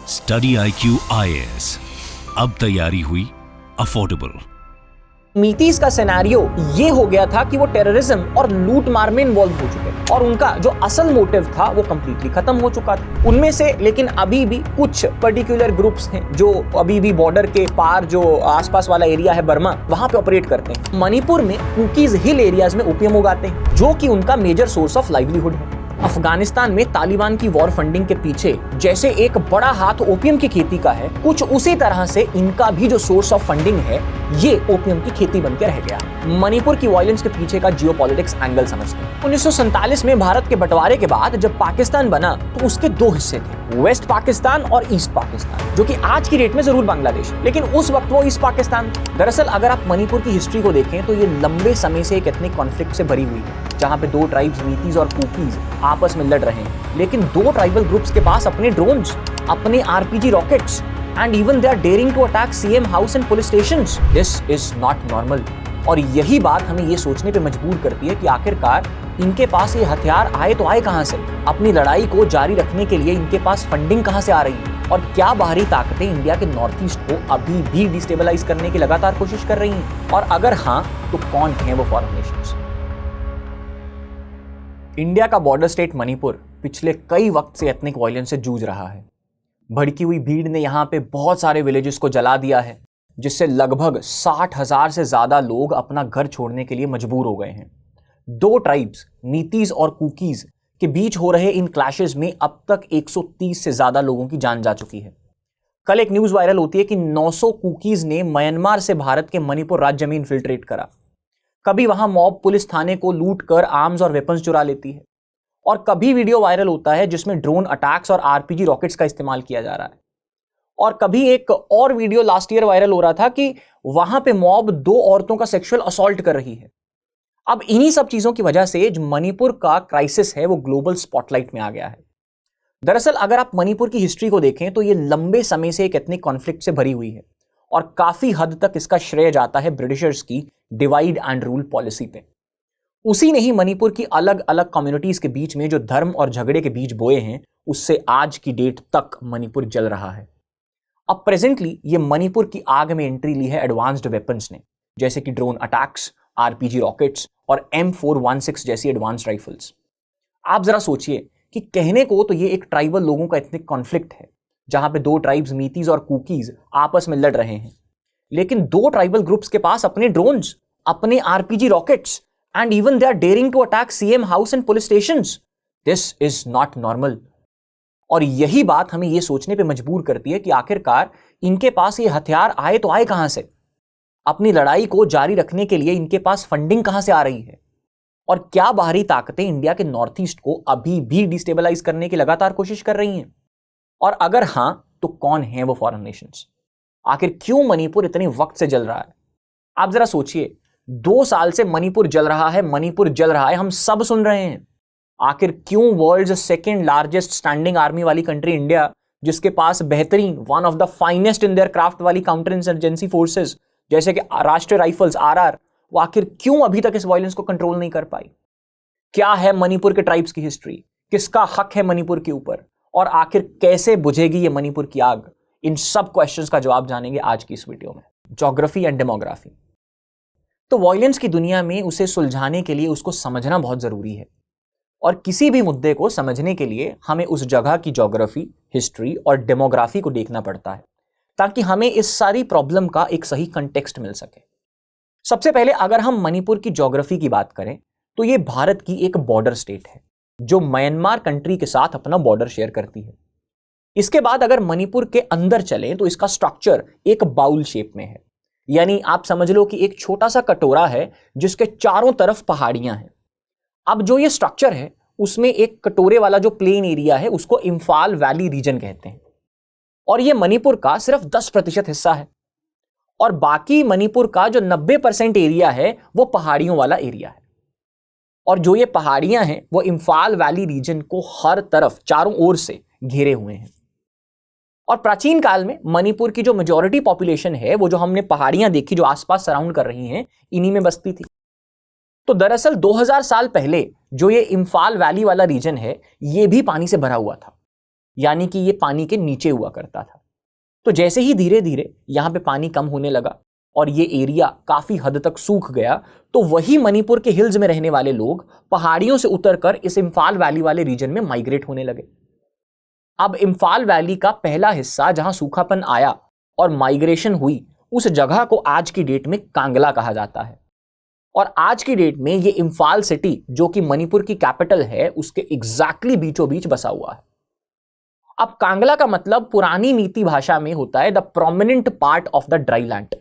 Study IQ IAS, अब तैयारी हुई अफोर्डेबल। मीतीज का सिनेरियो ये हो गया था कि वो टेररिज्म और लूट मार में इन्वॉल्व हो चुके थे और उनका जो असल मोटिव था वो कंप्लीटली खत्म हो चुका था उनमें से। लेकिन अभी भी कुछ पर्टिकुलर ग्रुप्स हैं जो अभी भी बॉर्डर के पार जो आसपास वाला एरिया है बर्मा, वहां पे ऑपरेट करते हैं। मणिपुर में कुकीज हिल एरियाज में ओपियम उगाते हैं जो कि उनका मेजर सोर्स ऑफ लाइवलीहुड है। अफगानिस्तान में तालिबान की वॉर फंडिंग के पीछे जैसे एक बड़ा हाथ ओपियम की खेती का है, कुछ उसी तरह से इनका भी जो सोर्स ऑफ फंडिंग है ये ओपियम की खेती बनकर रह गया। मणिपुर की वायलेंस के पीछे का जियोपॉलिटिक्स एंगल समझते हैं। 1947 में भारत के बंटवारे के बाद जब पाकिस्तान बना तो उसके दो हिस्से थे, वेस्ट पाकिस्तान और ईस्ट पाकिस्तान, जो कि आज की डेट में जरूर बांग्लादेश, लेकिन उस वक्त वो ईस्ट पाकिस्तान। दरअसल अगर आप मणिपुर की हिस्ट्री को देखें तो ये लंबे समय से एक एथनिक कॉन्फ्लिक्ट से भरी हुई है, जहां पे दो ट्राइब्स मीतीज और कुकीज आपस में लड़ रहे हैं। लेकिन दो ट्राइबल ग्रुप्स के पास अपने ड्रोन्स, अपने RPG rockets and even they are daring to attack CM house and police stations. This is not normal. और यही बात हमें ये सोचने पे मजबूर करती है कि आखिरकार इनके पास ये हथियार आए तो आए कहां से, अपनी लड़ाई को जारी रखने के लिए इनके पास फंडिंग कहां से आ रही है, और क्या बाहरी ताकतें इंडिया के नॉर्थ ईस्ट को अभी भी डिस्टेबलाइज करने की लगातार कोशिश कर रही हैं, और अगर हाँ तो कौन है वो फॉरेन नेशंस। इंडिया का बॉर्डर स्टेट मणिपुर पिछले कई वक्त से एथनिक वायलेंस से जूझ रहा है। भड़की हुई भीड़ ने यहाँ पे बहुत सारे विलेजेस को जला दिया है, जिससे लगभग 60,000 से ज्यादा लोग अपना घर छोड़ने के लिए मजबूर हो गए हैं। दो ट्राइब्स मीतीज और कुकीज के बीच हो रहे इन क्लैशेस में अब तक 130 से ज्यादा लोगों की जान जा चुकी है। कल एक न्यूज वायरल होती है कि 900 कुकीज ने म्यांमार से भारत के मणिपुर राज्य में इन्फिल्ट्रेट करा। कभी वहां मॉब पुलिस थाने को लूट कर आर्म्स और वेपन्स चुरा लेती है, और कभी वीडियो वायरल होता है जिसमें ड्रोन अटैक्स और RPG रॉकेट्स का इस्तेमाल किया जा रहा है। और कभी एक और वीडियो लास्ट ईयर वायरल हो रहा था कि वहां पे मॉब दो औरतों का सेक्सुअल असॉल्ट कर रही है। अब इन्हीं सब चीजों की वजह से जो मणिपुर का क्राइसिस है वो ग्लोबल स्पॉटलाइट में आ गया है। दरअसल अगर आप मणिपुर की हिस्ट्री को देखें तो ये लंबे समय से एक एथनिक कॉन्फ्लिक्ट से भरी हुई है, और काफी हद तक इसका श्रेय जाता है ब्रिटिशर्स की डिवाइड एंड रूल पॉलिसी पे। उसी ने ही मणिपुर की अलग अलग कम्युनिटीज के बीच में जो धर्म और झगड़े के बीज बोए हैं, उससे आज की डेट तक मणिपुर जल रहा है। अब प्रेजेंटली ये मणिपुर की आग में एंट्री ली है एडवांस्ड वेपन्स ने, जैसे कि ड्रोन अटैक्स, RPG रॉकेट्स और M416 जैसी एडवांस्ड राइफल्स। आप जरा सोचिए कि कहने को तो ये एक ट्राइबल लोगों का एथनिक कॉन्फ्लिक्ट है, जहां पे दो ट्राइब्स मीतीज और कुकीज आपस में लड़ रहे हैं, लेकिन दो ट्राइबल ग्रुप्स के पास अपने ड्रोन्स, अपने RPG rockets and even they are daring to attack CM house and police stations. This is not normal. और यही बात हमें यह सोचने पे मजबूर करती है कि आखिरकार इनके पास ये हथियार आए तो आए कहां से, अपनी लड़ाई को जारी रखने के लिए इनके पास फंडिंग कहां से आ रही है, और क्या बाहरी ताकतें इंडिया के नॉर्थ ईस्ट को अभी भी डिस्टेबलाइज करने की लगातार कोशिश कर रही हैं, और अगर हां तो कौन है वो फॉरेन नेशंस। आखिर क्यों मणिपुर इतने वक्त से जल रहा है। आप जरा सोचिए, 2 साल से मणिपुर जल रहा है, मणिपुर जल रहा है, हम सब सुन रहे हैं। आखिर क्यों world second largest standing army वाली कंट्री इंडिया, जिसके पास बेहतरीन one of the finest in their craft वाली काउंटर इंसर्जेंसी फोर्सेस जैसे कि राष्ट्रीय राइफल्स RR, वो आखिर क्यों अभी तक इस वायलेंस को कंट्रोल नहीं कर पाई। क्या है मणिपुर के ट्राइब्स की हिस्ट्री, किसका हक है मणिपुर के ऊपर, और आखिर कैसे बुझेगी ये मणिपुर की आग। इन सब क्वेश्चंस का जवाब जानेंगे आज की इस वीडियो में। Geography and demography. तो वायलेंस की दुनिया में उसे सुलझाने के लिए उसको समझना बहुत जरूरी है, और किसी भी मुद्दे को समझने के लिए हमें उस जगह की ज्योग्राफी, हिस्ट्री और डेमोग्राफी को देखना पड़ता है, ताकि हमें इस सारी प्रॉब्लम का एक सही कंटेक्स्ट मिल सके। सबसे पहले अगर हम मणिपुर की ज्योग्राफी की बात करें तो ये भारत की एक बॉर्डर स्टेट है जो म्यांमार कंट्री के साथ अपना बॉर्डर शेयर करती है। इसके बाद अगर मणिपुर के अंदर चलें तो इसका स्ट्रक्चर एक बाउल शेप में है, यानी आप समझ लो कि एक छोटा सा कटोरा है जिसके चारों तरफ पहाड़ियां हैं। अब जो ये स्ट्रक्चर है उसमें एक कटोरे वाला जो प्लेन एरिया है उसको इम्फाल वैली रीजन कहते हैं, और ये मणिपुर का सिर्फ 10% हिस्सा है, और बाकी मणिपुर का जो 90% एरिया है वो पहाड़ियों वाला एरिया है। और जो ये पहाड़ियां हैं वो इम्फाल वैली रीजन को हर तरफ चारों ओर से घेरे हुए हैं। और प्राचीन काल में मणिपुर की जो मेजॉरिटी पॉपुलेशन है, वो जो हमने पहाड़ियां देखी जो आसपास सराउंड कर रही हैं, इन्हीं में बसती थी। तो दरअसल 2000 साल पहले जो ये इम्फाल वैली वाला रीजन है ये भी पानी से भरा हुआ था, यानी कि ये पानी के नीचे हुआ करता था। तो जैसे ही धीरे धीरे यहां पे पानी कम होने लगा और ये एरिया काफी हद तक सूख गया, तो वही मणिपुर के हिल्स में रहने वाले लोग पहाड़ियों से उतरकर इस इंफाल वैली वाले रीजन में माइग्रेट होने लगे। अब इंफाल वैली का पहला हिस्सा जहां सूखापन आया और माइग्रेशन हुई, उस जगह को आज की डेट में कांगला कहा जाता है। और आज की डेट में ये इंफाल सिटी, जो कि मणिपुर की कैपिटल है, उसके एग्जैक्टली बीचों बीच बसा हुआ है। अब कांगला का मतलब पुरानी मीती भाषा में होता है the prominent part of the dry land.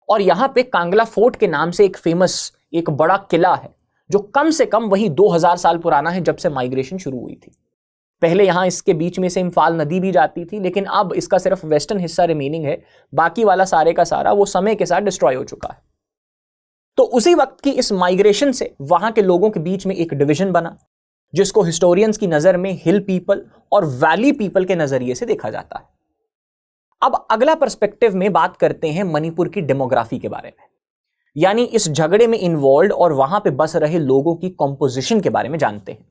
और यहां पे कांगला फोर्ट के नाम से एक फेमस, एक बड़ा किला है, जो कम से कम वही 2000 साल पुराना है जब से माइग्रेशन शुरू हुई थी। पहले यहां इसके बीच में से इंफाल नदी भी जाती थी, लेकिन अब इसका सिर्फ वेस्टर्न हिस्सा रिमेनिंग है, बाकी वाला सारे का सारा वो समय के साथ डिस्ट्रॉय हो चुका है। तो उसी वक्त की इस माइग्रेशन से वहां के लोगों के बीच में एक डिवीजन बना, जिसको हिस्टोरियंस की नजर में हिल पीपल और वैली पीपल के नजरिए से देखा जाता है। अब अगला पर्सपेक्टिव में बात करते हैं मणिपुर की डेमोग्राफी के बारे में, यानी इस झगड़े में इन्वॉल्व और वहां पे बस रहे लोगों की कंपोजिशन के बारे में जानते हैं।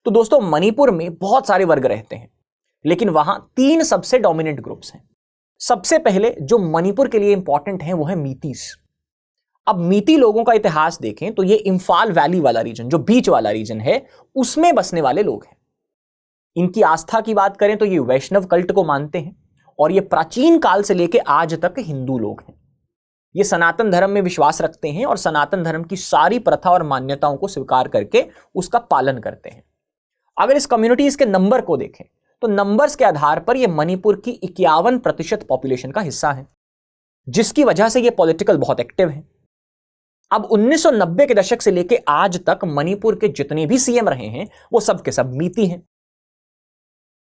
तो दोस्तों, मणिपुर में बहुत सारे वर्ग रहते हैं, लेकिन वहां 3 सबसे डोमिनेंट ग्रुप्स हैं। सबसे पहले जो मणिपुर के लिए इंपॉर्टेंट है वो है मीतीस। अब मीती लोगों का इतिहास देखें तो ये इंफाल वैली वाला रीजन, जो बीच वाला रीजन है, उसमें बसने वाले लोग हैं। इनकी आस्था की बात करें तो ये वैष्णव कल्ट को मानते हैं और ये प्राचीन काल से लेकर आज तक हिंदू लोग हैं। ये सनातन धर्म में विश्वास रखते हैं और सनातन धर्म की सारी प्रथा और मान्यताओं को स्वीकार करके उसका पालन करते हैं। अगर इस कम्युनिटीज के नंबर को देखें तो नंबर्स के आधार पर ये मणिपुर की 51% पॉपुलेशन का हिस्सा है, जिसकी वजह से ये पॉलिटिकल बहुत एक्टिव है। अब 1990 के दशक से लेकर आज तक मणिपुर के जितने भी सीएम रहे हैं वो सब के सब मीती हैं।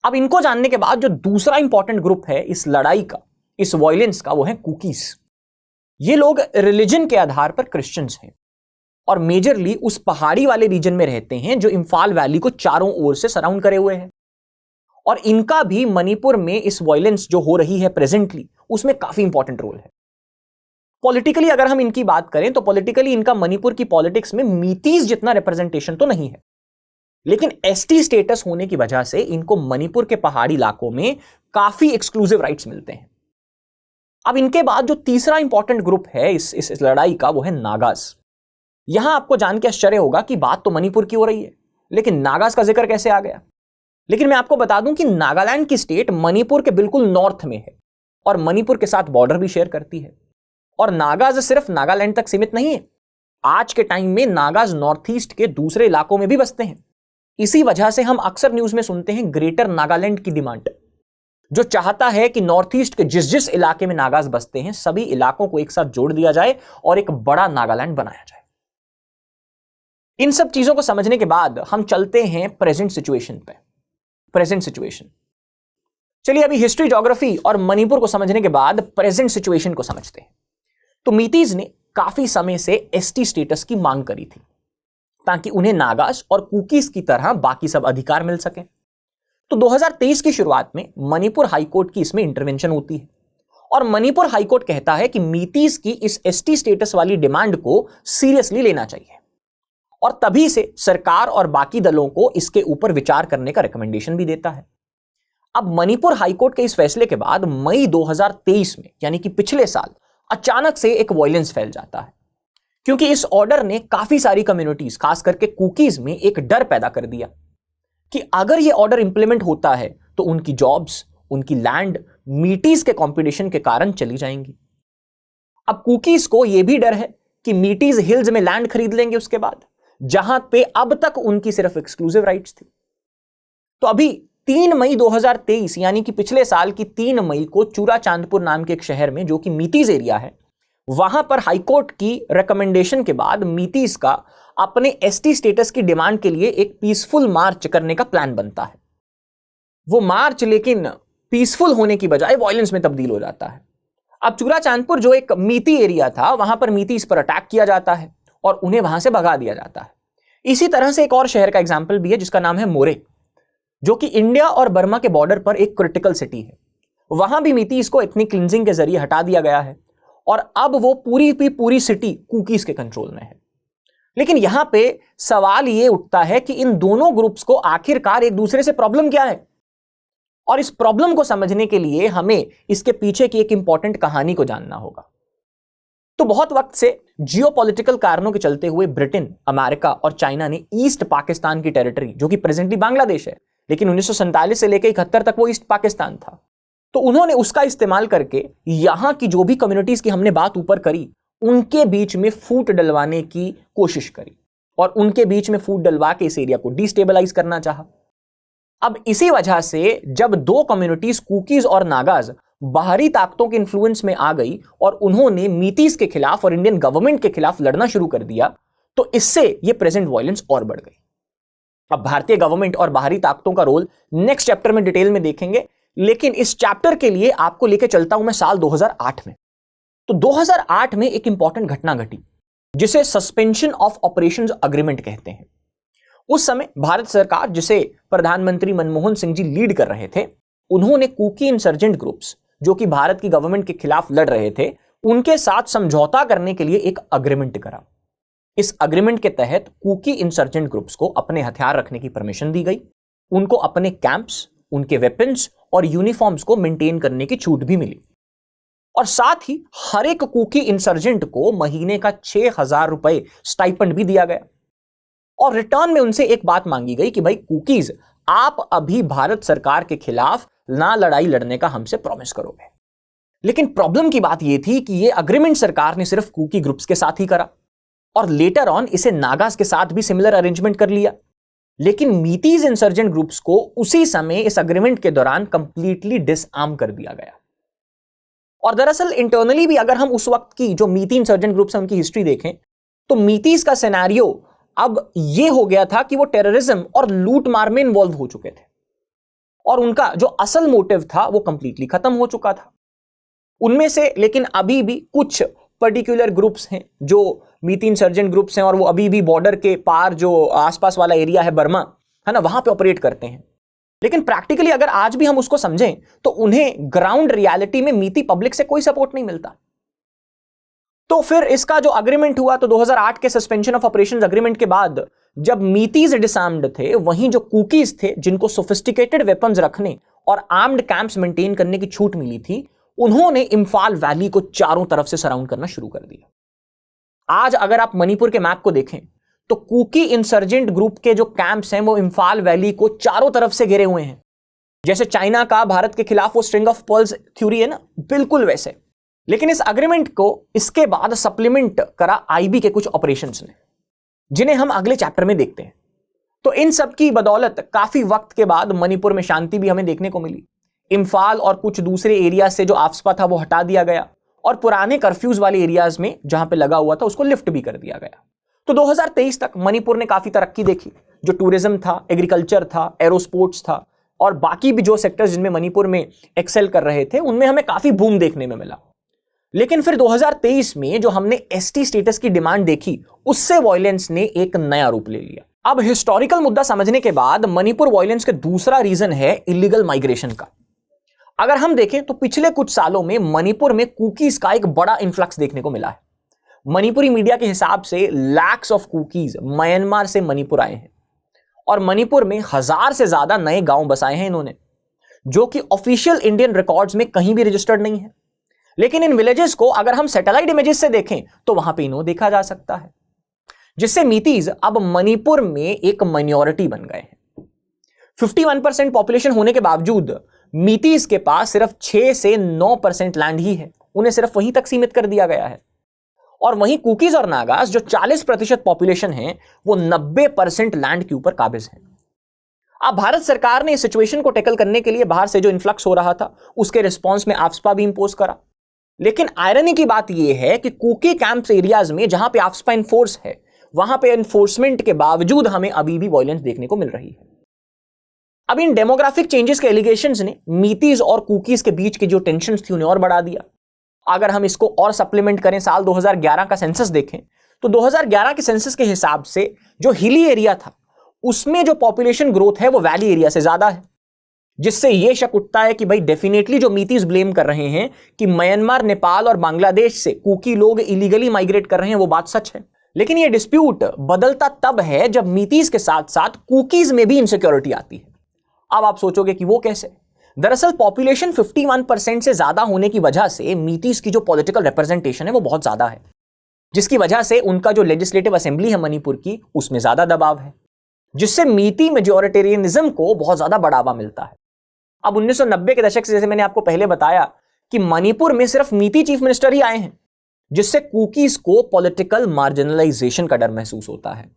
अब इनको जानने के बाद जो दूसरा इंपॉर्टेंट ग्रुप है इस लड़ाई का, इस वायलेंस का, वो है कुकीज। ये लोग रिलीजन के आधार पर क्रिश्चियंस हैं और मेजरली उस पहाड़ी वाले रीजन में रहते हैं जो इंफाल वैली को चारों ओर से सराउंड करे हुए हैं। और इनका भी मणिपुर में इस वायलेंस जो हो रही है प्रेजेंटली, उसमें काफी इंपॉर्टेंट रोल है। पॉलिटिकली अगर हम इनकी बात करें तो पॉलिटिकली इनका मणिपुर की पॉलिटिक्स में मीतीज जितना रिप्रेजेंटेशन तो नहीं है, लेकिन एसटी स्टेटस होने की वजह से इनको मणिपुर के पहाड़ी इलाकों में काफी एक्सक्लूसिव राइट्स मिलते हैं। अब इनके बाद जो तीसरा इंपॉर्टेंट ग्रुप है इस लड़ाई का, वो है नागाज। यहां आपको जान के आश्चर्य होगा कि बात तो मणिपुर की हो रही है, लेकिन नागाज का जिक्र कैसे आ गया। लेकिन मैं आपको बता दूं कि नागालैंड की स्टेट मणिपुर के बिल्कुल नॉर्थ में है और मणिपुर के साथ बॉर्डर भी शेयर करती है। और नागाज सिर्फ नागालैंड तक सीमित नहीं है, आज के टाइम में नागाज नॉर्थ ईस्ट के दूसरे इलाकों में भी बसते हैं। इसी वजह से हम अक्सर न्यूज में सुनते हैं ग्रेटर नागालैंड की डिमांड, जो चाहता है कि नॉर्थ ईस्ट के जिस जिस इलाके में नागाज बसते हैं सभी इलाकों को एक साथ जोड़ दिया जाए और एक बड़ा नागालैंड बनाया जाए। इन सब चीजों को समझने के बाद हम चलते हैं प्रेजेंट सिचुएशन पे। प्रेजेंट सिचुएशन, चलिए अभी हिस्ट्री, ज्योग्राफी और मणिपुर को समझने के बाद प्रेजेंट सिचुएशन को समझते हैं। तो मीतीज ने काफी समय से एसटी स्टेटस की मांग करी थी ताकि उन्हें नागाज और कुकीज की तरह बाकी सब अधिकार मिल सके। तो 2023 की शुरुआत में मणिपुर हाईकोर्ट की इसमें इंटरवेंशन होती है और मणिपुर हाईकोर्ट कहता है कि मीतीज की इस एसटी स्टेटस वाली डिमांड को सीरियसली लेना चाहिए और तभी से सरकार और बाकी दलों को इसके ऊपर विचार करने का रिकमेंडेशन भी देता है। अब मणिपुर हाईकोर्ट के इस फैसले के बाद मई 2023 में, यानी कि पिछले साल, अचानक से एक वायलेंस फैल जाता है, क्योंकि इस ऑर्डर ने काफी सारी कम्युनिटीज, खास करके कुकीज में एक डर पैदा कर दिया कि अगर यह ऑर्डर इंप्लीमेंट होता है तो उनकी जॉब्स, उनकी लैंड मीटीज के कंपटीशन के कारण चली जाएंगी। अब कुकीज को यह भी डर है कि मीटीज हिल्स में लैंड खरीद लेंगे उसके बाद, जहां पे अब तक उनकी सिर्फ एक्सक्लूसिव राइट्स थी। तो अभी 3 मई 2023 यानी कि पिछले साल की 3 मई को चूरा चांदपुर नाम के एक शहर में, जो कि मीतीज एरिया है, वहां पर हाईकोर्ट की रिकमेंडेशन के बाद मीतीज का अपने एसटी स्टेटस की डिमांड के लिए एक पीसफुल मार्च करने का प्लान बनता है। वो मार्च लेकिन पीसफुल होने की बजाय वायलेंस में तब्दील हो जाता है। अब चूरा चांदपुर जो एक मीती एरिया था, वहां पर मीतीज पर अटैक किया जाता है और उन्हें वहां से भगा दिया जाता है। इसी तरह से एक और शहर का एग्जाम्पल भी है जिसका नाम है मोरे, जो कि इंडिया और बर्मा के बॉर्डर पर एक क्रिटिकल सिटी है। वहां भी मीतीज को एथनिक क्लिंजिंग के जरिए हटा दिया गया है और अब वो पूरी सिटी कुकीज के कंट्रोल में है। लेकिन यहां पे सवाल ये उठता है कि इन दोनों ग्रुप्स को आखिरकार एक दूसरे से प्रॉब्लम क्या है? और इस प्रॉब्लम को समझने के लिए हमें इसके पीछे की एक इंपॉर्टेंट कहानी को जानना होगा। तो बहुत वक्त से जियोपॉलिटिकल कारणों के चलते हुए ब्रिटेन, अमेरिका और चाइना ने ईस्ट पाकिस्तान की टेरिटरी, जो कि प्रेजेंटली बांग्लादेश है, लेकिन 1947 से लेकर 71 तक वो ईस्ट पाकिस्तान था, तो उन्होंने उसका इस्तेमाल करके यहां की जो भी कम्युनिटीज की हमने बात ऊपर करी, उनके बीच में फूट डलवाने की कोशिश करी और उनके बीच में फूट डलवा के इस एरिया को डिस्टेबलाइज करना चाहा। अब इसी वजह से जब दो कम्युनिटीज कुकीज और नागाज बाहरी ताकतों के इन्फ्लुएंस में आ गई और उन्होंने मीतीज के खिलाफ और इंडियन गवर्नमेंट के खिलाफ लड़ना शुरू कर दिया, तो इससे यह प्रेजेंट वायलेंस और बढ़ गई। अब भारतीय गवर्नमेंट और बाहरी ताकतों का रोल नेक्स्ट चैप्टर में डिटेल में देखेंगे, लेकिन इस चैप्टर के लिए आपको लेकर चलता हूं मैं साल 2008 में। तो 2008 में एक इंपॉर्टेंट घटना घटी जिसे सस्पेंशन ऑफ ऑपरेशंस अग्रीमेंट कहते हैं। उस समय भारत सरकार, जिसे प्रधानमंत्री मनमोहन सिंह जी लीड कर रहे थे, उन्होंने कुकी इंसर्जेंट ग्रुप्स जो कि भारत की गवर्नमेंट के खिलाफ लड़ रहे थे, उनके साथ समझौता करने के लिए एक अग्रीमेंट करा। इस अग्रीमेंट के तहत कुकी इंसर्जेंट ग्रुप्स को अपने हथियार रखने की परमिशन दी गई, उनको अपने कैंप्स, उनके वेपन्स और यूनिफॉर्म्स को मेंटेन करने की छूट भी मिली, और साथ ही हर एक कुकी इंसर्जेंट को महीने का 6,000 रुपए स्टाइपेंड भी दिया गया। और रिटर्न में उनसे एक बात मांगी गई कि भाई कुकीज, आप अभी भारत सरकार के खिलाफ ना लड़ाई लड़ने का हमसे प्रॉमिस करोगे। लेकिन प्रॉब्लम की बात यह थी कि यह अग्रीमेंट सरकार ने सिर्फ कुकी ग्रुप्स के साथ ही करा और लेटर ऑन इसे नागास के साथ भी सिमिलर अरेंजमेंट कर लिया। लेकिन मीतीज इंसर्जेंट ग्रुप्स को उसी समय इस अग्रीमेंट के दौरान कंप्लीटली डिसआर्म कर दिया गया। और दरअसल इंटरनली भी अगर हम उस वक्त की जो मीती इंसर्जेंट ग्रुप्स है उनकी हिस्ट्री देखें, तो मीतीज का सिनेरियो अब यह हो गया था कि वो टेररिज्म और लूट मार में इन्वॉल्व हो चुके थे और उनका जो असल मोटिव था वो कंप्लीटली खत्म हो चुका था। उनमें से लेकिन अभी भी कुछ पर्टिकुलर ग्रुप्स हैं जो मीती इंसर्जेंट ग्रुप्स हैं और वो अभी भी बॉर्डर के पार जो आसपास वाला एरिया है बर्मा, है ना, वहां पे ऑपरेट करते हैं। लेकिन प्रैक्टिकली अगर आज भी हम उसको समझें तो उन्हें ग्राउंड रियलिटी में मीती पब्लिक से कोई सपोर्ट नहीं मिलता। तो फिर इसका जो अग्रीमेंट हुआ, तो 2008 के सस्पेंशन ऑफ ऑपरेशंस अग्रीमेंट के बाद जब मीतीज डिसआर्म्ड थे, वहीं जो कुकीज थे जिनको सोफिस्टिकेटेड वेपन्स रखने और आर्म्ड कैंप्स मेंटेन करने की छूट मिली थी, उन्होंने इंफाल वैली को चारों तरफ से सराउंड करना शुरू कर दिया। आज अगर आप मणिपुर के मैप को देखें तो कुकी इंसर्जेंट ग्रुप के जो कैंप्स हैं वो इंफाल वैली को चारों तरफ से घेरे हुए हैं। जैसे चाइना का भारत के खिलाफ वो स्ट्रिंग ऑफ पर्ल्स थ्योरी है ना, बिल्कुल वैसे। लेकिन इस अग्रीमेंट को इसके बाद सप्लीमेंट करा आईबी के कुछ ऑपरेशंस ने, जिन्हें हम अगले चैप्टर में देखते हैं। तो इन सब की बदौलत काफी वक्त के बाद मणिपुर में शांति भी हमें देखने को मिली। इंफाल और कुछ दूसरे एरिया से जो आफ्सपा था वो हटा दिया गया और पुराने कर्फ्यूज वाले एरियाज में जहां पे लगा हुआ था उसको लिफ्ट भी कर दिया गया। तो 2023 तक मणिपुर ने काफी तरक्की देखी। जो टूरिज्म था, एग्रीकल्चर था, एरोस्पोर्ट्स था और बाकी भी जो सेक्टर्स जिनमें मणिपुर में एक्सेल कर रहे थे, उनमें हमें काफी बूम देखने में मिला। लेकिन फिर 2023 में जो हमने एसटी स्टेटस की डिमांड देखी, उससे वायलेंस ने एक नया रूप ले लिया। अब हिस्टोरिकल मुद्दा समझने के बाद मणिपुर वायलेंस का दूसरा रीजन है इलीगल माइग्रेशन का। अगर हम देखें तो पिछले कुछ सालों में मणिपुर में कुकीज का एक बड़ा इन्फ्लक्स देखने को मिला है। मणिपुरी मीडिया के हिसाब से लैक्स ऑफ कुकीज म्यांमार से मणिपुर आए हैं और मणिपुर में 1000 से ज्यादा नए गांव बसाए हैं इन्होंने, जो कि ऑफिशियल इंडियन रिकॉर्ड्स में कहीं भी रजिस्टर्ड नहीं है। लेकिन इन विलेजेस को अगर हम सैटेलाइट इमेजेस से देखें तो वहां पे इन्हों देखा जा सकता है, जिससे मीतीज अब मणिपुर में एक माइनॉरिटी बन गए हैं। 51% पॉपुलेशन होने के बावजूद मीतीज के पास सिर्फ 6 से 9% लैंड ही है, उन्हें सिर्फ वहीं तक सीमित कर दिया गया है। और वहीं कुकीज और नागास जो 40% पॉपुलेशन है, वो 90% लैंड के ऊपर काबिज है। अब भारत सरकार ने इस सिचुएशन को टैकल करने के लिए बाहर से जो इन्फ्लक्स हो रहा था उसके रिस्पॉन्स में आफ्सपा भी इंपोज करा। लेकिन आयरनी की बात यह है कि कुकी कैंप्स एरियाज में जहां पे आफ्सपा इन्फोर्स है, वहां पे एनफोर्समेंट के बावजूद हमें अभी भी वायलेंस देखने को मिल रही है। अब इन डेमोग्राफिक चेंजेस के एलिगेशंस ने मीतीज और कुकीज के बीच की जो टेंशंस थी उन्हें और बढ़ा दिया। अगर हम इसको और सप्लीमेंट करें, साल 2011 का सेंसस देखें तो 2011 के सेंसस के हिसाब से जो हिली एरिया था उसमें जो पॉपुलेशन ग्रोथ है वो वैली एरिया से ज्यादा है, जिससे यह शक उठता है कि भाई डेफिनेटली जो मीतीज ब्लेम कर रहे हैं कि म्यांमार, नेपाल और बांग्लादेश से कुकी लोग इलीगली माइग्रेट कर रहे हैं, वो बात सच है। लेकिन यह डिस्प्यूट बदलता तब है जब मीतीज के साथ साथ कुकीज में भी इनसिक्योरिटी आती है। अब आप सोचोगे कि वो कैसे? दरअसल पॉपुलेशन 51% से ज्यादा होने की वजह से मीतीस की जो पॉलिटिकल रिप्रेजेंटेशन है वो बहुत ज्यादा है, जिसकी वजह से उनका जो लेजिस्लेटिव असेंबली है मणिपुर की उसमें ज्यादा दबाव है, जिससे मीती मेजॉरिटेरियनिज्म को बहुत ज्यादा बढ़ावा मिलता है। अब 1990 के दशक से, जैसे मैंने आपको पहले बताया, कि मणिपुर में सिर्फ मीती चीफ मिनिस्टर ही आए हैं, जिससे कुकीज को पॉलिटिकल मार्जिनलाइजेशन का डर महसूस होता है।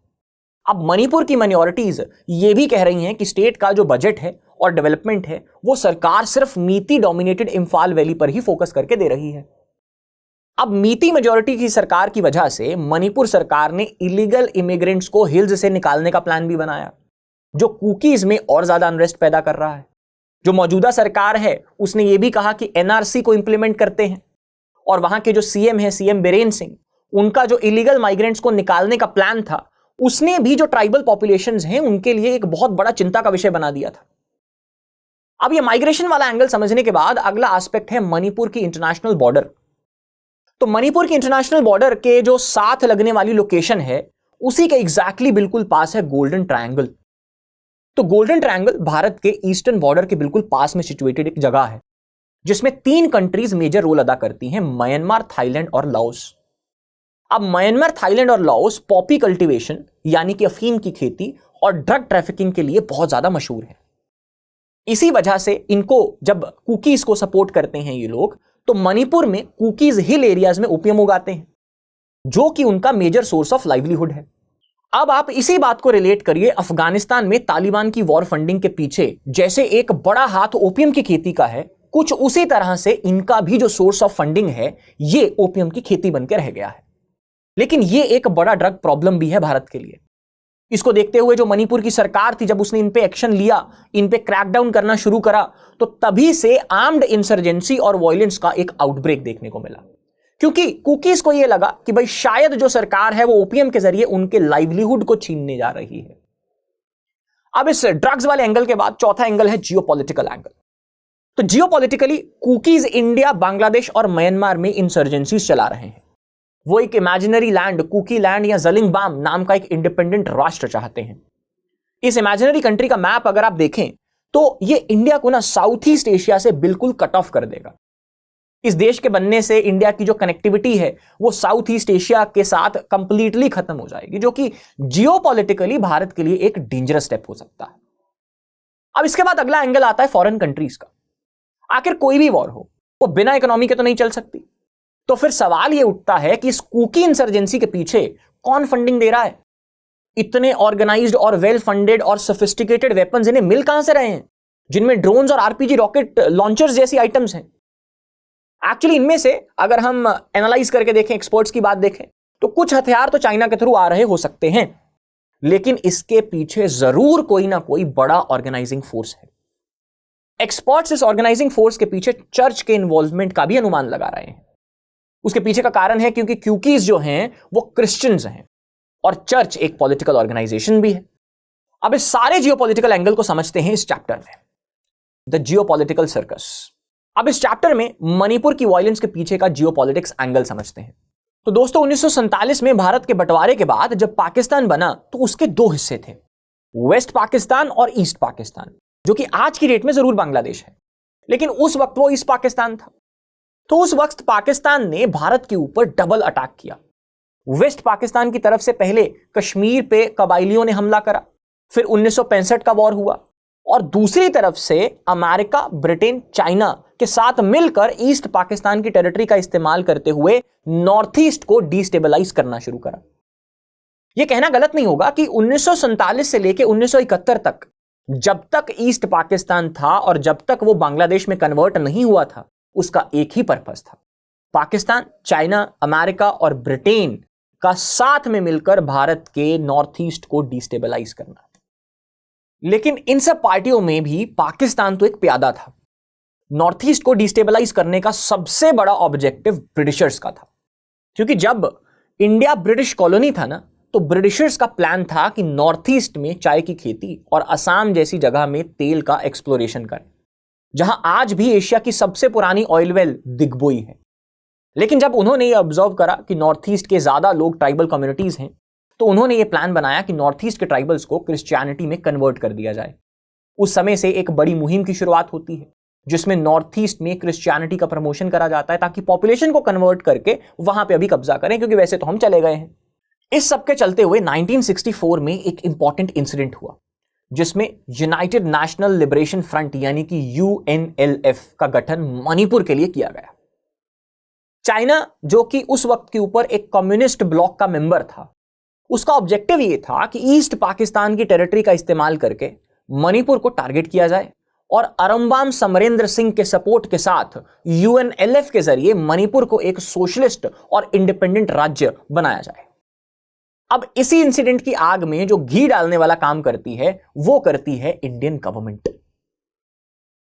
अब मणिपुर की माइनॉरिटीज ये भी कह रही हैं कि स्टेट का जो बजट है और डेवलपमेंट है वो सरकार सिर्फ मीती डोमिनेटेड इंफाल वैली पर ही फोकस करके दे रही है। अब मीती मेजॉरिटी की सरकार की वजह से मणिपुर सरकार ने इलीगल इमिग्रेंट्स को हिल्स से निकालने का प्लान भी बनाया, जो कुकीज में और ज्यादा अनरेस्ट पैदा कर रहा है। जो मौजूदा सरकार है उसने ये भी कहा कि एनआरसी को इंप्लीमेंट करते हैं, और वहां के जो सीएम है, सीएम बीरेन सिंह, उनका जो इलीगल माइग्रेंट्स को निकालने का प्लान था उसने भी जो ट्राइबल पॉपुलेशंस हैं उनके लिए एक बहुत बड़ा चिंता का विषय बना दिया था। अब ये माइग्रेशन वाला एंगल समझने के बाद अगला एस्पेक्ट है मणिपुर की इंटरनेशनल बॉर्डर। तो मणिपुर की इंटरनेशनल बॉर्डर के जो साथ लगने वाली लोकेशन है उसी के एग्जैक्टली बिल्कुल पास है गोल्डन ट्रायंगल। तो गोल्डन ट्रायंगल भारत के ईस्टर्न बॉर्डर के बिल्कुल पास में सिचुएटेड एक जगह है, जिसमें 3 कंट्रीज मेजर रोल अदा करती हैं, म्यांमार, थाईलैंड और लाओस। अब म्यांमार, थाईलैंड और लाओस पॉपी कल्टीवेशन यानी कि अफीम की खेती और ड्रग ट्रैफिकिंग के लिए बहुत ज्यादा मशहूर है। इसी वजह से इनको जब कुकीज को सपोर्ट करते हैं ये लोग, तो मणिपुर में कुकीज हिल एरियाज में ओपियम उगाते हैं, जो कि उनका मेजर सोर्स ऑफ लाइवलीहुड है। अब आप इसी बात को रिलेट करिए अफगानिस्तान में तालिबान की वॉर फंडिंग के पीछे जैसे एक बड़ा हाथ ओपियम की खेती का है, कुछ उसी तरह से इनका भी जो सोर्स ऑफ फंडिंग है ये ओपियम की खेती बनकर रह गया है। लेकिन ये एक बड़ा ड्रग प्रॉब्लम भी है भारत के लिए। इसको देखते हुए जो मणिपुर की सरकार थी, जब उसने इन पे एक्शन लिया, इन पे क्रैकडाउन करना शुरू करा, तो तभी से आर्म्ड इंसर्जेंसी और वायलेंस का एक आउटब्रेक देखने को मिला, क्योंकि कुकीज को यह लगा कि भाई शायद जो सरकार है वो ओपियम के जरिए उनके लाइवलीहुड को छीनने जा रही है। अब इस ड्रग्स वाले एंगल के बाद चौथा एंगल है जियोपॉलिटिकल एंगल। तो जियोपॉलिटिकली कुकीज इंडिया, बांग्लादेश और म्यांमार में इंसर्जेंसीज चला रहे हैं। वो एक इमेजिनरी लैंड, कुकी लैंड या जलिंगबाम नाम का एक इंडिपेंडेंट राष्ट्र चाहते हैं। इस इमेजिनरी कंट्री का मैप अगर आप देखें तो ये इंडिया को ना साउथ ईस्ट एशिया से बिल्कुल कट ऑफ कर देगा। इस देश के बनने से इंडिया की जो कनेक्टिविटी है वो साउथ ईस्ट एशिया के साथ कंप्लीटली खत्म हो जाएगी, जो कि जियोपॉलिटिकली भारत के लिए एक डेंजरस स्टेप हो सकता है। अब इसके बाद अगला एंगल आता है फॉरेन कंट्रीज का। आखिर कोई भी वॉर हो वो बिना इकोनॉमी के तो नहीं चल सकती। तो फिर सवाल यह उठता है कि इस कुकी इंसर्जेंसी के पीछे कौन फंडिंग दे रहा है? इतने ऑर्गेनाइज्ड और वेल फंडेड और सोफिस्टिकेटेड वेपन्स इन्हें मिल कहां से रहे हैं, जिनमें ड्रोन्स और आरपीजी रॉकेट लॉन्चर्स जैसी आइटम्स हैं? एक्चुअली इनमें से अगर हम एनालाइज करके देखें, एक्सपर्ट्स की बात देखें, तो कुछ हथियार तो चाइना के थ्रू आ रहे हो सकते हैं, लेकिन इसके पीछे जरूर कोई ना कोई बड़ा ऑर्गेनाइजिंग फोर्स है। एक्सपर्ट्स इस ऑर्गेनाइजिंग फोर्स के पीछे चर्च के इन्वॉल्वमेंट का भी अनुमान लगा रहे हैं। उसके पीछे का कारण है क्योंकि क्यूकीज जो हैं वो क्रिश्चियंस हैं और चर्च एक पॉलिटिकल ऑर्गेनाइजेशन भी है। अब इस सारे जियोपॉलिटिकल एंगल को समझते हैं इस चैप्टर में, द जियोपॉलिटिकल सर्कस। अब इस चैप्टर में मणिपुर की वायलेंस के पीछे का जियोपॉलिटिक्स एंगल समझते हैं। तो दोस्तों 1947 में भारत के बंटवारे के बाद जब पाकिस्तान बना तो उसके 2 हिस्से थे, वेस्ट पाकिस्तान और ईस्ट पाकिस्तान, जो कि आज की डेट में जरूर बांग्लादेश है, लेकिन उस वक्त वो ईस्ट पाकिस्तान था। तो उस वक्त पाकिस्तान ने भारत के ऊपर डबल अटैक किया। वेस्ट पाकिस्तान की तरफ से पहले कश्मीर पे कबाइलियों ने हमला करा, फिर 1965 का वॉर हुआ, और दूसरी तरफ से अमेरिका, ब्रिटेन, चाइना के साथ मिलकर ईस्ट पाकिस्तान की टेरिटरी का इस्तेमाल करते हुए नॉर्थ ईस्ट को डिस्टेबलाइज करना शुरू करा। यह कहना गलत नहीं होगा कि 1947 से लेकर 1971 तक, जब तक ईस्ट पाकिस्तान था और जब तक वो बांग्लादेश में कन्वर्ट नहीं हुआ था, उसका एक ही पर्पस था, पाकिस्तान, चाइना, अमेरिका और ब्रिटेन का साथ में मिलकर भारत के नॉर्थ ईस्ट को डिस्टेबलाइज करना। लेकिन इन सब पार्टियों में भी पाकिस्तान तो एक प्यादा था। नॉर्थ ईस्ट को डिस्टेबलाइज करने का सबसे बड़ा ऑब्जेक्टिव ब्रिटिशर्स का था, क्योंकि जब इंडिया ब्रिटिश कॉलोनी था ना, तो ब्रिटिशर्स का प्लान था कि नॉर्थ ईस्ट में चाय की खेती और असम जैसी जगह में तेल का एक्सप्लोरेशन करें, जहां आज भी एशिया की सबसे पुरानी ऑयल वेल दिग्बोई है। लेकिन जब उन्होंने ये ऑब्जर्व करा कि नॉर्थ ईस्ट के ज्यादा लोग ट्राइबल कम्युनिटीज हैं, तो उन्होंने ये प्लान बनाया कि नॉर्थ ईस्ट के ट्राइबल्स को क्रिश्चियनिटी में कन्वर्ट कर दिया जाए। उस समय से एक बड़ी मुहिम की शुरुआत होती है, जिसमें नॉर्थ ईस्ट में क्रिश्चियनिटी का प्रमोशन करा जाता है ताकि पॉपुलेशन को कन्वर्ट करके वहां पे अभी कब्जा करें, क्योंकि वैसे तो हम चले गए हैं। इस सब के चलते हुए 1964 में एक इंपॉर्टेंट इंसिडेंट हुआ जिसमें यूनाइटेड नेशनल लिबरेशन फ्रंट यानी कि UNLF का गठन मणिपुर के लिए किया गया। चाइना, जो कि उस वक्त के ऊपर एक कम्युनिस्ट ब्लॉक का मेंबर था, उसका ऑब्जेक्टिव यह था कि ईस्ट पाकिस्तान की टेरिटरी का इस्तेमाल करके मणिपुर को टारगेट किया जाए और अरम्बाम समरेंद्र सिंह के सपोर्ट के साथ UNLF के जरिए मणिपुर को एक सोशलिस्ट और इंडिपेंडेंट राज्य बनाया जाए। अब इसी इंसिडेंट की आग में जो घी डालने वाला काम करती है वो करती है इंडियन गवर्नमेंट।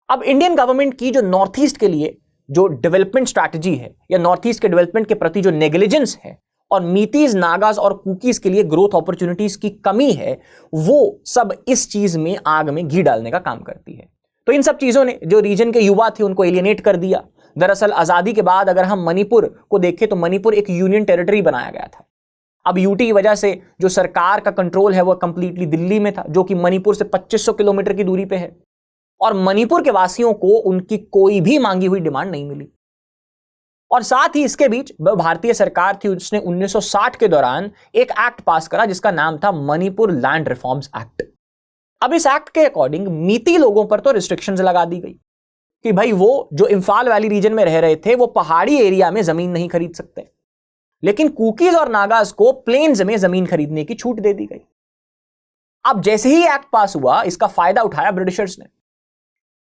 अब इंडियन गवर्नमेंट की जो नॉर्थ ईस्ट के लिए जो डेवलपमेंट स्ट्रैटेजी है या नॉर्थ ईस्ट के डेवलपमेंट के प्रति जो नेग्लिजेंस है और मीतीज, नागाज और कुकीज के लिए ग्रोथ अपॉर्चुनिटीज की कमी है, वो सब इस चीज में आग में घी डालने का काम करती है। तो इन सब चीजों ने जो रीजन के युवा थे उनको एलियनेट कर दिया। दरअसल आजादी के बाद अगर हम मणिपुर को देखें तो मणिपुर एक यूनियन टेरिटरी बनाया गया था। अब यूटी की वजह से जो सरकार का कंट्रोल है वो कंप्लीटली दिल्ली में था, जो कि मणिपुर से 2500 किलोमीटर की दूरी पे है, और मणिपुर के वासियों को उनकी कोई भी मांगी हुई डिमांड नहीं मिली। और साथ ही इसके बीच भारतीय सरकार थी, उसने 1960 के दौरान एक एक्ट पास करा जिसका नाम था मणिपुर लैंड रिफॉर्म्स एक्ट। अब इस एक्ट के अकॉर्डिंग मीती लोगों पर तो रिस्ट्रिक्शंस लगा दी गई कि भाई वो जो इंफाल वैली रीजन में रह रहे थे वो पहाड़ी एरिया में जमीन नहीं खरीद सकते, लेकिन कुकीज और नागाज को प्लेन्स में जमीन खरीदने की छूट दे दी गई। अब जैसे ही एक्ट पास हुआ, इसका फायदा उठाया ब्रिटिशर्स ने।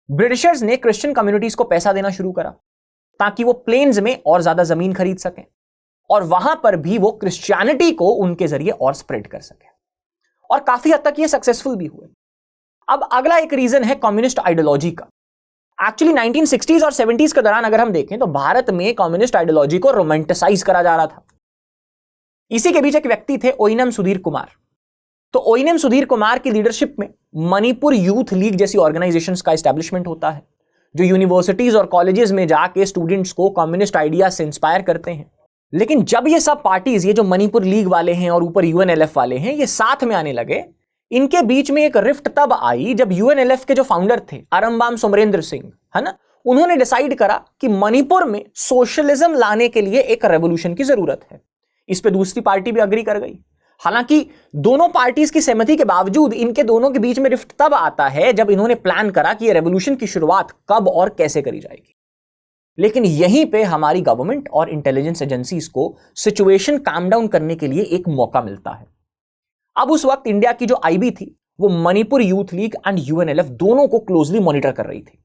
ब्रिटिशर्स ने क्रिश्चियन कम्युनिटीज को पैसा देना शुरू करा ताकि वो प्लेन्स में और ज्यादा जमीन खरीद सकें और वहां पर भी वो क्रिश्चियनिटी को उनके जरिए और स्प्रेड कर सके, और काफी हद तक ये सक्सेसफुल भी हुए। अब अगला एक रीजन है कम्युनिस्ट आइडियोलॉजी का। एक्चुअली 1960s और 70s के दौरान अगर हम देखें तो भारत में कम्युनिस्ट आइडियोलॉजी को रोमांटिसाइज करा जा रहा था। इसी के बीच एक व्यक्ति थे ओइनम सुधीर कुमार। तो ओइनम सुधीर कुमार की लीडरशिप में मणिपुर यूथ लीग जैसी ऑर्गेनाइजेशंस का एस्टेब्लिशमेंट होता है, जो यूनिवर्सिटीज और कॉलेजेस में जाके स्टूडेंट्स को कम्युनिस्ट आइडिया से इंस्पायर करते हैं। लेकिन जब ये सब पार्टीज, ये जो मणिपुर लीग वाले हैं और ऊपर UNLF वाले हैं, ये साथ में आने लगे, इनके बीच में एक रिफ्ट तब आई जब UNLF के जो फाउंडर थे अरम्बाम समरेंद्र सिंह, है ना, उन्होंने डिसाइड करा कि मणिपुर में सोशलिज्म लाने के लिए एक रेवोल्यूशन की जरूरत है। इस पे दूसरी पार्टी भी अग्री कर गई। हालांकि दोनों पार्टीज की सहमति के बावजूद इनके दोनों के बीच में रिफ्ट तब आता है जब इन्होंने प्लान करा कि ये रेवोल्यूशन की शुरुआत कब और कैसे करी जाएगी। लेकिन यहीं पे हमारी गवर्नमेंट और इंटेलिजेंस एजेंसीज को सिचुएशन काम डाउन करने के लिए एक मौका मिलता है। अब उस वक्त इंडिया की जो IB थी वो Manipur youth league and UNLF दोनों को क्लोजली मॉनिटर कर रही थी।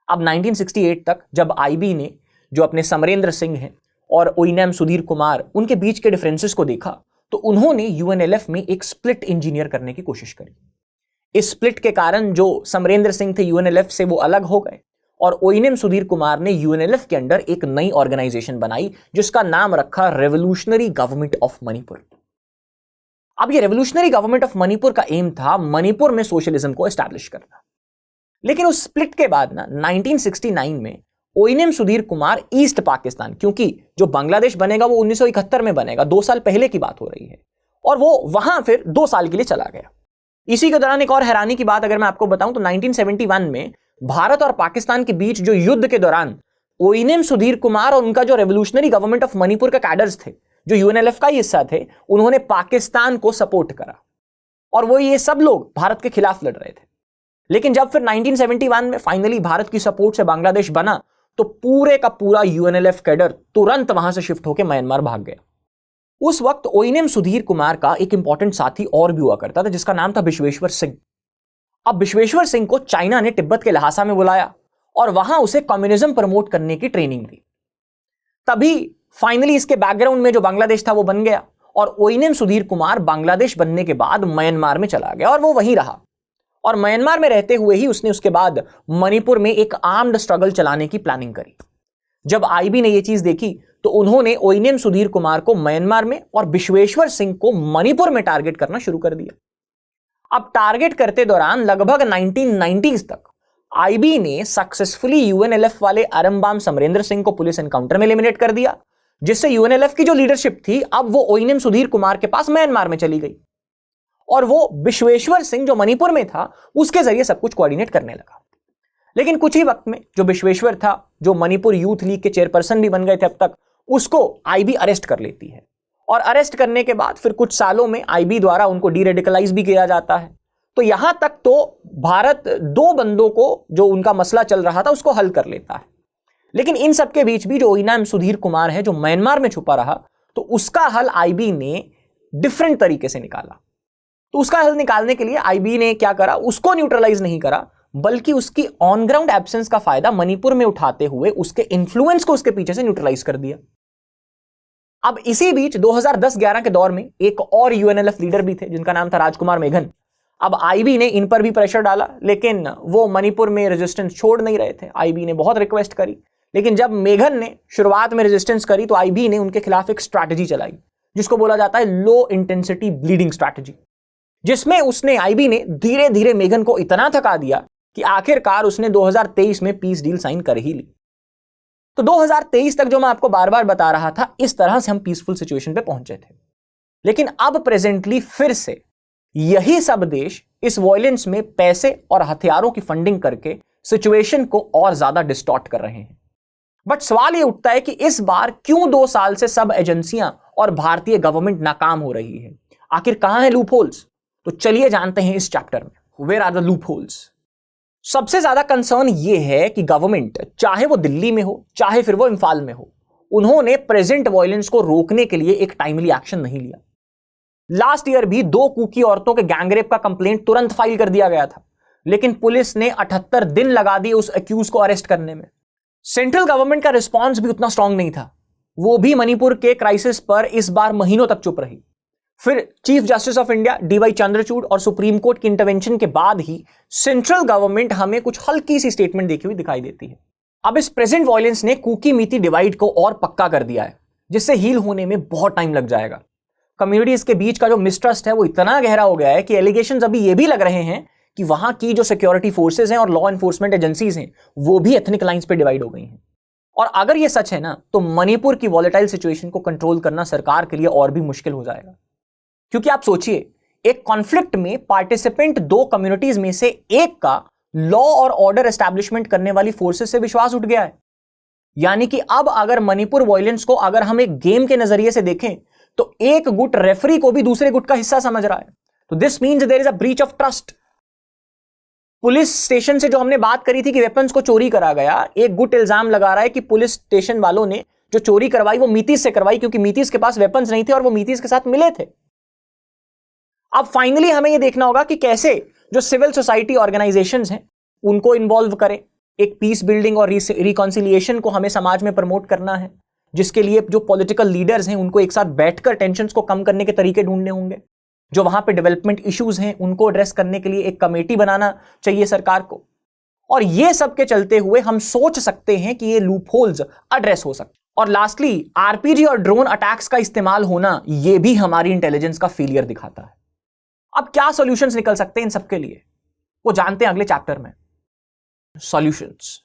अब 1968 तक जब IB ने जो अपने समरेंद्र सिंह हैं और ओइनम सुधीर कुमार, उनके बीच के डिफरेंसेस को देखा तो उन्होंने UNLF में एक स्प्लिट इंजीनियर करने की कोशिश करी। इस स्प्लिट के कारण जो समरेंद्र सिंह थे UNLF से वो अलग हो गए और ओइनम सुधीर कुमार ने UNLF के अंडर एक नई ऑर्गेनाइजेशन बनाई जिसका नाम रखा रेवोल्यूशनरी गवर्नमेंट ऑफ मणिपुर। अब ये रेवोल्यूशनरी गवर्नमेंट ऑफ मणिपुर का एम था मणिपुर में सोशलिज्म को एस्टैब्लिश करना। लेकिन उस स्प्लिट के बाद ना 1969 में ओइनम सुधीर कुमार ईस्ट पाकिस्तान, क्योंकि जो बांग्लादेश बनेगा वो 1971 में बनेगा, 2 साल पहले की बात हो रही है, और वो वहां फिर 2 साल के लिए चला गया। इसी के दौरान एक और हैरानी की बात अगर मैं आपको बताऊं तो 1971 में भारत और पाकिस्तान के बीच जो युद्ध के दौरान ओइनम सुधीर कुमार और उनका जो रेवोल्यूशनरी गवर्नमेंट ऑफ मणिपुर के कैडर्स थे जो UNLF का ही हिस्सा थे, उन्होंने पाकिस्तान को सपोर्ट करा और वो ये सब लोग भारत के खिलाफ लड़ रहे थे। लेकिन जब फिर 1971 में फाइनली भारत की सपोर्ट से बांग्लादेश बना तो पूरे का पूरा UNLF कैडर तुरंत वहां से शिफ्ट होकर म्यांमार भाग गया। उस वक्त ओइनम सुधीर कुमार का एक इंपॉर्टेंट साथी और भी हुआ करता था जिसका नाम था विश्वेश्वर सिंह। अब विश्वेश्वर सिंह को चाइना ने तिब्बत के लहासा में बुलाया और वहां उसे कम्युनिज्म प्रमोट करने की ट्रेनिंग दी। तभी फाइनली इसके बैकग्राउंड में जो बांग्लादेश था वो बन गया और ओइनम सुधीर कुमार बांग्लादेश बनने के बाद म्यांमार में चला गया और वो वहीं रहा। और म्यांमार में रहते हुए ही उसने उसके बाद मणिपुर में एक आर्म्ड स्ट्रगल चलाने की प्लानिंग करी। जब IB ने यह चीज देखी तो उन्होंने ओइनम सुधीर कुमार को म्यांमार में और विश्वेश्वर सिंह को मणिपुर में टारगेट करना शुरू कर दिया। अब टारगेट करते दौरान लगभग 1990s तक IB ने सक्सेसफुली UNLF वाले अरम्बाम समरेंद्र सिंह को पुलिस एनकाउंटर में एलिमिनेट कर दिया, जिससे UNLF की जो लीडरशिप थी अब वो ओइनम सुधीर कुमार के पास म्यांमार में चली गई और वो विश्वेश्वर सिंह जो मणिपुर में था उसके जरिए सब कुछ कोऑर्डिनेट करने लगा। लेकिन कुछ ही वक्त में जो विश्वेश्वर था, जो मणिपुर यूथ लीग के चेयरपर्सन भी बन गए थे अब तक, उसको आईबी अरेस्ट कर लेती है। और अरेस्ट करने के बाद फिर कुछ सालों में आईबी द्वारा उनको डीरेडिकलाइज भी किया जाता है। तो यहां तक तो भारत 2 बंदों को, जो उनका मसला चल रहा था, उसको हल कर लेता है। लेकिन इन सब के बीच भी जो ओइनाम सुधीर कुमार है, जो म्यांमार में छुपा रहा, तो उसका हल आईबी ने डिफरेंट तरीके से निकाला। तो उसका हल निकालने के लिए आईबी ने क्या करा, उसको न्यूट्रलाइज नहीं करा, बल्कि उसकी ऑन ग्राउंड एब्सेंस का फायदा मणिपुर में उठाते हुए उसके इन्फ्लुएंस को उसके पीछे से न्यूट्रलाइज कर दिया। अब इसी बीच 2010-11 के दौर में एक और यूएनएलएफ लीडर भी थे, जिनका नाम था राजकुमार मेघन। अब आईबी ने इन पर भी प्रेशर डाला, लेकिन वो मणिपुर में रेजिस्टेंस छोड़ नहीं रहे थे। आईबी ने बहुत रिक्वेस्ट करी, लेकिन जब मेघन ने शुरुआत में रेजिस्टेंस करी तो आईबी ने उनके खिलाफ एक स्ट्रैटेजी चलाई, जिसको बोला जाता है लो इंटेंसिटी ब्लीडिंग स्ट्रैटेजी, जिसमें उसने आईबी ने धीरे धीरे मेघन को इतना थका दिया कि आखिरकार उसने 2023 में पीस डील साइन कर ही ली। तो 2023 तक जो मैं आपको बार बार बता रहा था, इस तरह से हम पीसफुल सिचुएशन पे पहुंचे थे। लेकिन अब प्रेजेंटली फिर से यही सब देश इस वॉयलेंस में पैसे और हथियारों की फंडिंग करके सिचुएशन को और ज्यादा डिस्टॉर्ट कर रहे हैं। बट सवाल यह उठता है कि इस बार क्यों 2 साल से सब एजेंसियां और भारतीय गवर्नमेंट नाकाम हो रही है? आखिर कहां है लूप होल्स? तो चलिए जानते हैं इस चैप्टर में, where are the loopholes. सबसे ज्यादा कंसर्न यह है कि गवर्नमेंट, चाहे वो दिल्ली में हो चाहे फिर वो इम्फाल में हो, उन्होंने प्रेजेंट वॉयलेंस को रोकने के लिए एक टाइमली एक्शन नहीं लिया। लास्ट ईयर भी 2 कुकी औरतों के गैंगरेप का कंप्लेंट तुरंत फाइल कर दिया गया था, लेकिन पुलिस ने 78 दिन लगा दिए उस एक्यूज को अरेस्ट करने में। सेंट्रल गवर्नमेंट का रिस्पॉन्स भी उतना स्ट्रांग नहीं था, वो भी मणिपुर के क्राइसिस पर इस बार महीनों तक चुप रही। फिर chief justice of India DY Chandrachud और सुप्रीम कोर्ट की इंटरवेंशन के बाद ही सेंट्रल गवर्नमेंट हमें कुछ हल्की सी स्टेटमेंट देती हुई दिखाई देती है। अब इस प्रेजेंट वॉयलेंस ने कुकी मीती डिवाइड को और पक्का कर दिया है, जिससे हील होने में बहुत टाइम लग जाएगा। कम्युनिटीज के बीच का जो मिसट्रस्ट है वो इतना गहरा हो गया है कि एलिगेशंस अभी ये भी लग रहे हैं कि वहां की जो सिक्योरिटी फोर्सेज हैं और लॉ एनफोर्समेंट एजेंसीज हैं, वो भी एथनिक लाइंस पे डिवाइड हो गई हैं। और अगर ये सच है ना, तो मणिपुर की वॉलेटाइल सिचुएशन को कंट्रोल करना सरकार के लिए और भी मुश्किल हो जाएगा। क्योंकि आप सोचिए, एक कॉन्फ्लिक्ट में पार्टिसिपेंट 2 कम्युनिटीज में से एक का लॉ और ऑर्डर एस्टैब्लिशमेंट करने वाली फोर्सेस से विश्वास उठ गया है। यानी कि अब अगर मणिपुर वॉयलेंस को अगर हम एक गेम के नजरिए से देखें, तो एक गुट रेफरी को भी दूसरे गुट का हिस्सा समझ रहा है। तो this means there is a breach of trust. Police station से जो हमने बात करी थी कि वेपन्स को चोरी करा गया, एक गुट इल्जाम लगा रहा है कि पुलिस स्टेशन वालों ने जो चोरी करवाई वो मीतीस से करवाई, क्योंकि मीतीस के पास वेपन्स नहीं थे और वो मीतीस के साथ मिले थे। अब फाइनली हमें यह देखना होगा कि कैसे जो सिविल सोसाइटी ऑर्गेनाइजेशंस हैं उनको इन्वॉल्व करें। एक पीस बिल्डिंग और रिकॉन्सिलिएशन को हमें समाज में प्रमोट करना है, जिसके लिए जो पॉलिटिकल लीडर्स हैं उनको एक साथ बैठकर टेंशन्स को कम करने के तरीके ढूंढने होंगे। जो वहां पे डेवलपमेंट इश्यूज हैं उनको एड्रेस करने के लिए एक कमेटी बनाना चाहिए सरकार को। और ये सब के चलते हुए हम सोच सकते हैं कि ये लूप होल्स एड्रेस हो सकते। और लास्टली, आरपीजी और ड्रोन अटैक्स का इस्तेमाल होना, ये भी हमारी इंटेलिजेंस का फेलियर दिखाता है। अब क्या सॉल्यूशंस निकल सकते हैं इन सबके लिए, वो जानते हैं अगले चैप्टर में। सॉल्यूशंस।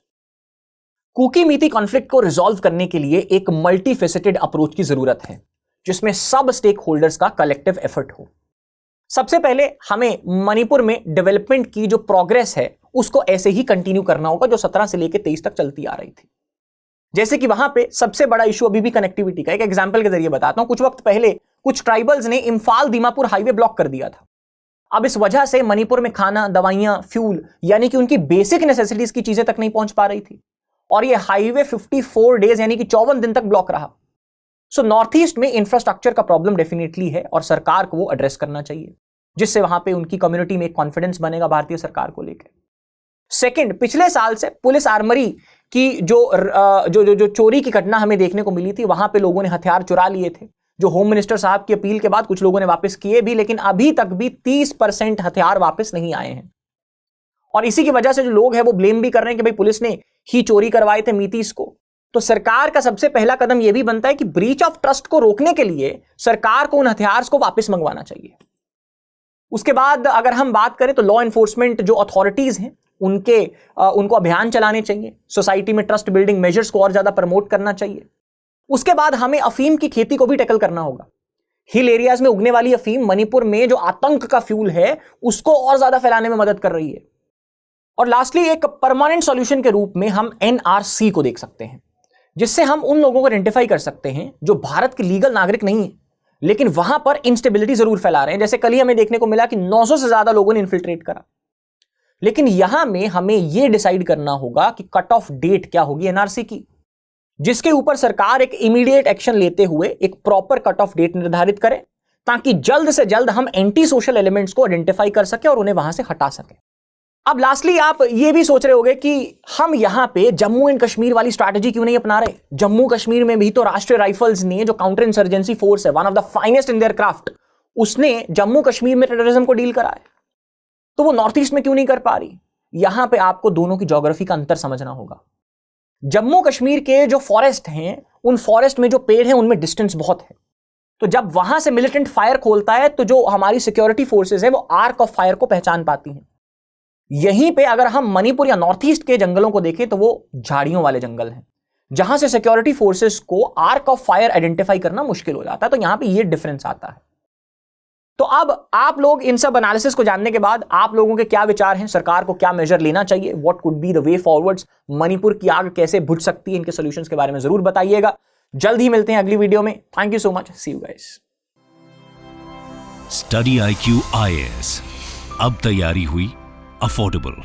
कुकी मीती कॉन्फ्लिक्ट को रिजॉल्व करने के लिए एक मल्टीफेसेटेड अप्रोच की जरूरत है, जिसमें सब स्टेक होल्डर्स का कलेक्टिव एफर्ट हो। सबसे पहले हमें मणिपुर में डेवलपमेंट की जो प्रोग्रेस है उसको ऐसे ही कंटिन्यू करना होगा जो 17 से लेकर 23 तक चलती आ रही थी। जैसे कि वहां पे सबसे बड़ा इशू अभी भी कनेक्टिविटी का। एक एग्जांपल के जरिए बताता हूं। कुछ वक्त पहले कुछ ट्राइबल्स ने इम्फाल दीमापुर हाईवे ब्लॉक कर दिया था। अब इस वजह से मणिपुर में खाना, दवाइयां, फ्यूल, यानी कि उनकी बेसिक नेसेसिटीज की चीजें तक नहीं पहुंच पा रही थी। और यह हाईवे 54 डेज यानी कि 54 दिन तक ब्लॉक रहा। सो नॉर्थ ईस्ट में इंफ्रास्ट्रक्चर का प्रॉब्लम डेफिनेटली है और सरकार को वो एड्रेस करना चाहिए, जिससे वहां पे उनकी कम्युनिटी में एक कॉन्फिडेंस बनेगा भारतीय सरकार को लेकर। सेकंड, पिछले साल से पुलिस आर्मरी की जो चोरी की घटना हमें देखने को मिली थी, वहां पे लोगों ने हथियार चुरा लिए थे, जो होम मिनिस्टर साहब की अपील के बाद कुछ लोगों ने वापस किए भी, लेकिन अभी तक भी 30% हथियार वापस नहीं आए हैं। और इसी की वजह से जो लोग हैं वो ब्लेम भी कर रहे हैं कि भाई पुलिस ने ही चोरी करवाए थे मीतीस को। तो सरकार का सबसे पहला कदम यह भी बनता है कि ब्रीच ऑफ ट्रस्ट को रोकने के लिए सरकार को उन हथियार को वापस मंगवाना चाहिए। उसके बाद अगर हम बात करें तो लॉ एनफोर्समेंट जो अथॉरिटीज हैं उनको अभियान चलाने चाहिए। सोसाइटी में ट्रस्ट बिल्डिंग मेजर्स को और ज्यादा प्रमोट करना चाहिए। उसके बाद हमें अफीम की खेती को भी टैकल करना होगा। हिल एरियाज में उगने वाली अफीम मणिपुर में जो आतंक का फ्यूल है उसको और ज्यादा फैलाने में मदद कर रही है। और लास्टली एक परमानेंट सॉल्यूशन के रूप में हम एनआरसी को देख सकते हैं, जिससे हम उन लोगों को आइडेंटिफाई कर सकते हैं जो भारत के लीगल नागरिक नहीं है लेकिन वहां पर इंस्टेबिलिटी जरूर फैला रहे हैं। जैसे कल ही हमें देखने को मिला कि 900 से ज्यादा लोगों ने इन्फिल्ट्रेट करा। लेकिन यहां में हमें यह डिसाइड करना होगा कि कट ऑफ डेट क्या होगी एनआरसी की, जिसके ऊपर सरकार एक इमीडिएट एक्शन लेते हुए एक प्रॉपर कट ऑफ डेट निर्धारित करे, ताकि जल्द से जल्द हम एंटी सोशल एलिमेंट्स को आइडेंटिफाई कर सके और उन्हें वहां से हटा सके। अब लास्टली आप ये भी सोच रहे होंगे कि हम यहां पे जम्मू एंड कश्मीर वाली स्ट्रैटेजी क्यों नहीं अपना रहे। जम्मू कश्मीर में भी तो राष्ट्रीय राइफल्स ने, जो काउंटर इंसर्जेंसी फोर्स है, one of the finest in their craft, उसने जम्मू कश्मीर में टेररिज्म को डील करा है, तो वो नॉर्थ ईस्ट में क्यों नहीं कर पा रही। यहां पे आपको दोनों की ज्योग्राफी का अंतर समझना होगा। जम्मू कश्मीर के जो फॉरेस्ट हैं, उन फॉरेस्ट में जो पेड़ हैं उनमें डिस्टेंस बहुत है, तो जब वहां से मिलिटेंट फायर खोलता है तो जो हमारी सिक्योरिटी फोर्सेस है वो आर्क ऑफ फायर को पहचान पाती हैं। यहीं पे अगर हम मणिपुर या नॉर्थ ईस्ट के जंगलों को देखें तो वो झाड़ियों वाले जंगल हैं, जहां से सिक्योरिटी फोर्सेस को आर्क ऑफ फायर आइडेंटिफाई करना मुश्किल हो जाता है। तो यहां पे ये डिफरेंस आता है। तो अब आप लोग इन सब एनालिसिस को जानने के बाद आप लोगों के क्या विचार हैं, सरकार को क्या मेजर लेना चाहिए, what could be the way forwards, Manipur की आग कैसे बुझ सकती है, इनके सॉल्यूशंस के बारे में जरूर बताइएगा। जल्द ही मिलते हैं अगली वीडियो में। Thank you so much, see you guys. Study IQ IAS, अब तैयारी हुई अफोर्डेबल।